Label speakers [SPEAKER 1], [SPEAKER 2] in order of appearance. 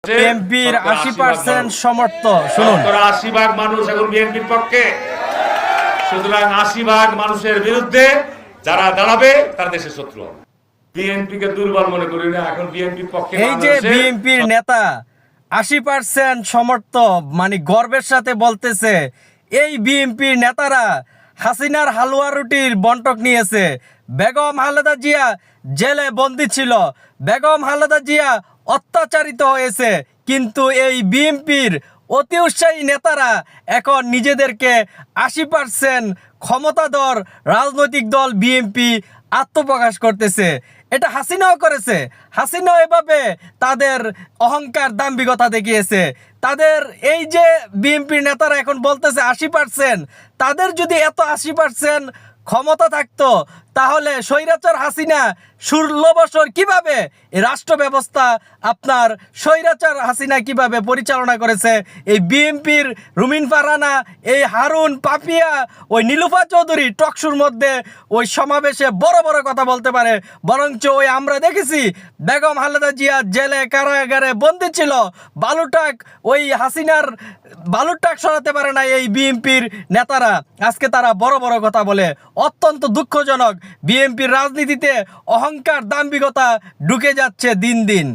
[SPEAKER 1] বিএনপির 80% সমর্থক শুনুন।
[SPEAKER 2] 80% মানুষ এখন বিএনপির পক্ষে। সুতরাং 80% মানুষের বিরুদ্ধে যারা দাঁড়াবে তারা দেশের শত্রু। বিএনপিকে দুর্বল মনে করি না, এখন বিএনপির পক্ষে।
[SPEAKER 1] এই যে বিএনপির নেতা 80% সমর্থক মানে গর্বের সাথে বলতেছে এই বিএনপির নেতারা হাসিনার হালুয়া রুটির বন্টক নিয়েছে। বেগম খালেদা জিয়া জেলে বন্দী ছিল, বেগম খালেদা জিয়া অত্যাচারিত হয়েছে, কিন্তু এই বিএনপির অতি উৎসাহী নেতারা এখন নিজেদেরকে 80% ক্ষমতাধর রাজনৈতিক দল বিএনপি আত্মপ্রকাশ করতেছে। এটা হাসিনাও করেছে। হাসিনাও এভাবে তাদের অহংকার দাম্ভিকতা দেখিয়েছে। তাদের এই যে বিএনপির নেতারা এখন বলতেছে 80%, তাদের যদি এত 80% ক্ষমতা থাকতো তাহলে স্বৈরাচার হাসিনা 16 বছর কিভাবে রাষ্ট্র ব্যবস্থা আপনার স্বৈরাচার হাসিনা কিভাবে পরিচালনা করেছে। এই বিএনপির রুমিন ফারহানা, এই হারুন পাপিয়া, ওই নীলুফা চৌধুরী টকশুর মধ্যে ওই সমাবেশে বড় বড় কথা বলতে পারে, বরঞ্চ ওই আমরা দেখেছি বেগম খালেদা জিয়া জেলে কারাগারে বন্দী ছিল, বালুটাক ওই হাসিনার বালুটাক সরাতে পারে না এই বিএনপির নেতারা। আজকে তারা বড় বড় কথা বলে, অত্যন্ত দুঃখজনক। বিএনপির রাজনীতিতে অহংকার দাম্ভিকতা ঢুকে যাচ্ছে দিন দিন।